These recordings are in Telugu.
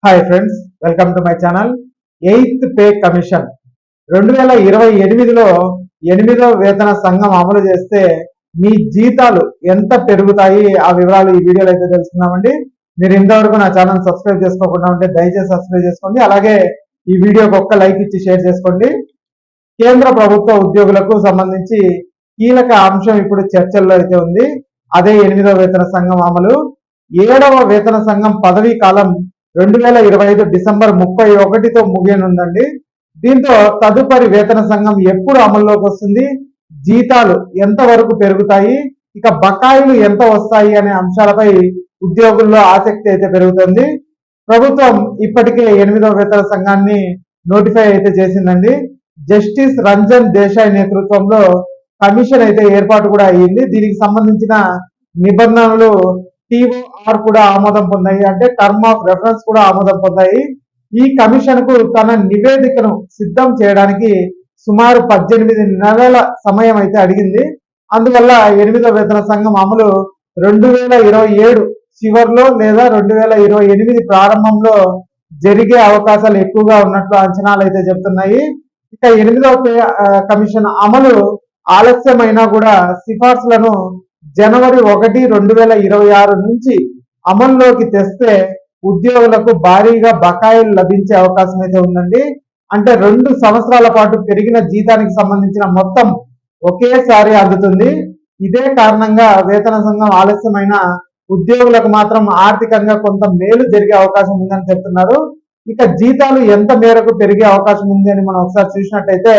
Hi friends, welcome to my channel. Eighth pay commission 2028లో 8వ వేతన సంఘం అమలు చేస్తే మీ జీతాలు ఎంత పెరుగుతాయి ఆ వివరాలు ఈ వీడియోలో అయితే తెలుసుకుందామండి. మీరు ఇంతవరకు నా ఛానల్ సబ్స్క్రైబ్ చేసుకోకుండా ఉంటే దయచేసి సబ్స్క్రైబ్ చేసుకోండి. అలాగే ఈ వీడియోకి ఒక్క లైక్ ఇచ్చి షేర్ చేసుకోండి. కేంద్ర ప్రభుత్వ ఉద్యోగులకు సంబంధించి కీలక అంశం ఇప్పుడు చర్చల్లో అయితే ఉంది. అదే 8వ వేతన సంఘం అమలు. 7వ వేతన సంఘం పదవీ కాలం 2025 డిసెంబర్ 31తో ముగియనుందండి. దీంతో తదుపరి వేతన సంఘం ఎప్పుడు అమల్లోకి వస్తుంది, జీతాలు ఎంత వరకు పెరుగుతాయి, ఇక బకాయిలు ఎంత వస్తాయి అనే అంశాలపై ఉద్యోగుల్లో ఆసక్తి అయితే పెరుగుతుంది. ప్రభుత్వం ఇప్పటికే 8వ వేతన సంఘాన్ని నోటిఫై అయితే చేసిందండి. జస్టిస్ రంజన్ దేశాయ్ నేతృత్వంలో కమిషన్ అయితే ఏర్పాటు కూడా అయ్యింది. దీనికి సంబంధించిన నిబంధనలు TOR కూడా ఆమోదం పొందాయి, అంటే టర్మ్ ఆఫ్ రెఫరెన్స్ కూడా ఆమోదం పొందాయి. ఈ కమిషన్ కు తన నివేదికను సిద్ధం చేయడానికి సుమారు 18 నెలల సమయం అయితే అడిగింది. అందువల్ల 8వ వేతన సంఘం అమలు 2027 చివరిలో లేదా 2028 ప్రారంభంలో జరిగే అవకాశాలు ఎక్కువగా ఉన్నట్లు అంచనాలు అయితే చెప్తున్నాయి. ఇక 8వ కమిషన్ అమలు ఆలస్యమైనా కూడా సిఫార్సులను జనవరి 1, 2026 నుంచి అమల్లోకి తెస్తే ఉద్యోగులకు భారీగా బకాయిలు లభించే అవకాశం అయితే ఉందండి. అంటే 2 సంవత్సరాల పాటు పెరిగిన జీతానికి సంబంధించిన మొత్తం ఒకేసారి అందుతుంది. ఇదే కారణంగా వేతన సంఘం ఆలస్యమైన ఉద్యోగులకు మాత్రం ఆర్థికంగా కొంత మేలు జరిగే అవకాశం ఉందని చెప్తున్నారు. ఇక జీతాలు ఎంత మేరకు పెరిగే అవకాశం ఉంది అని మనం ఒకసారి చూసినట్టయితే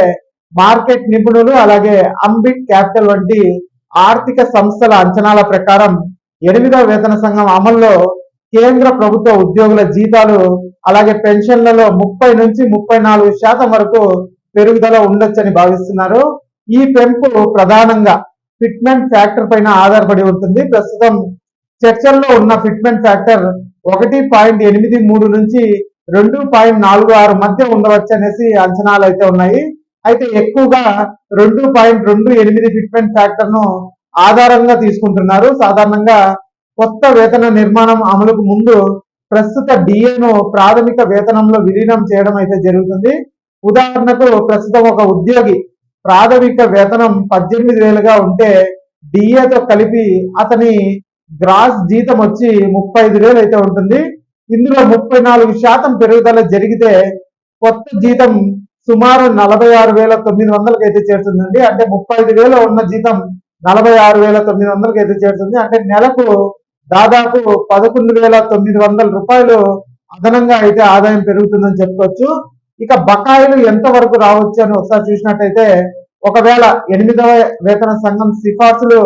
మార్కెట్ నిపుణులు అలాగే అంబిట్ క్యాపిటల్ వంటి ఆర్థిక సంస్థల అంచనాల ప్రకారం 8వ వేతన సంఘం అమల్లో కేంద్ర ప్రభుత్వ ఉద్యోగుల జీతాలు అలాగే పెన్షన్లలో 30 నుంచి 34% వరకు పెరుగుదల ఉండొచ్చని భావిస్తున్నారు. ఈ పెంపు ప్రధానంగా ఫిట్మెంట్ ఫ్యాక్టర్ పైన ఆధారపడి ఉంటుంది. ప్రస్తుతం చర్చల్లో ఉన్న ఫిట్మెంట్ ఫ్యాక్టర్ 1.83 నుంచి 2.46 మధ్య ఉండవచ్చు అనేసి అంచనాలు అయితే ఉన్నాయి. అయితే ఎక్కువగా 2.28 ఫిట్మెంట్ ఫ్యాక్టర్ ను ఆధారంగా తీసుకుంటున్నారు. సాధారణంగా కొత్త వేతన నిర్మాణం అమలుకు ముందు ప్రస్తుత డిఏను ప్రాథమిక వేతనంలో విలీనం చేయడం అయితే జరుగుతుంది. ఉదాహరణకు ప్రస్తుతం ఒక ఉద్యోగి ప్రాథమిక వేతనం 18,000గా ఉంటే డిఏతో కలిపి అతని గ్రాస్ జీతం వచ్చి 35,000 అయితే ఉంటుంది. ఇందులో 34% పెరుగుదల జరిగితే కొత్త జీతం సుమారు 46,900కి అయితే చేరుతుందండి. అంటే 35,000 ఉన్న జీతం 46,900కి అయితే చేరుతుంది. అంటే నెలకు దాదాపు 11,900 రూపాయలు అదనంగా అయితే ఆదాయం పెరుగుతుందని చెప్పుకోవచ్చు. ఇక బకాయిలు ఎంత వరకు రావచ్చు అని ఒకసారి చూసినట్టయితే ఒకవేళ 8వ వేతన సంఘం సిఫార్సులు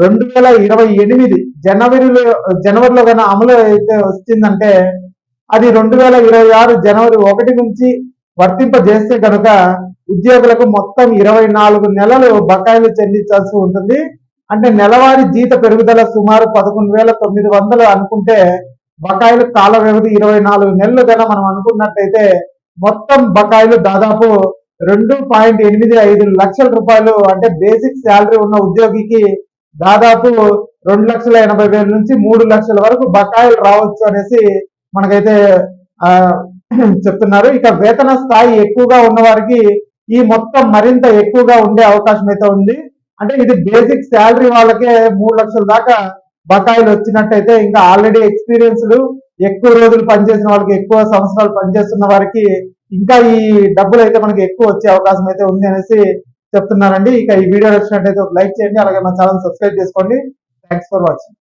2028 జనవరిలో కన్నా అమలు అయితే వచ్చిందంటే అది 2026 జనవరి 1 నుంచి వర్తింపజేస్తే కనుక ఉద్యోగులకు మొత్తం 24 నెలలు బకాయిలు చెల్లించాల్సి ఉంటుంది. అంటే నెలవారీ జీత పెరుగుదల సుమారు 11,900 అనుకుంటే బకాయిలు కాల వ్యవధి 24 నెలలు కన్నా మనం అనుకున్నట్లయితే మొత్తం బకాయిలు దాదాపు 2.85 లక్షల రూపాయలు. అంటే బేసిక్ శాలరీ ఉన్న ఉద్యోగికి దాదాపు 2,80,000 నుంచి 3 లక్షల వరకు బకాయిలు రావచ్చు అనేసి మనకైతే చెప్తున్నారు. ఇక వేతన స్థాయి ఎక్కువగా ఉన్న వారికి ఈ మొత్తం మరింత ఎక్కువగా ఉండే అవకాశం అయితే ఉంది. అంటే ఇది బేసిక్ శాలరీ వాళ్ళకే 3 లక్షల దాకా బకాయిలు వచ్చినట్టయితే ఇంకా ఆల్రెడీ ఎక్స్పీరియన్స్డ్ ఎక్కువ రోజులు పనిచేసిన వాళ్ళకి, ఎక్కువ సంవత్సరాలు పనిచేస్తున్న వారికి ఇంకా ఈ డబ్బులు అయితే మనకి ఎక్కువ వచ్చే అవకాశం అయితే ఉంది అనేసి చెప్తున్నారండి. ఇక ఈ వీడియో నచ్చినట్టయితే ఒక లైక్ చేయండి, అలాగే మన ఛానల్ సబ్స్క్రైబ్ చేసుకోండి. Thanks for watching.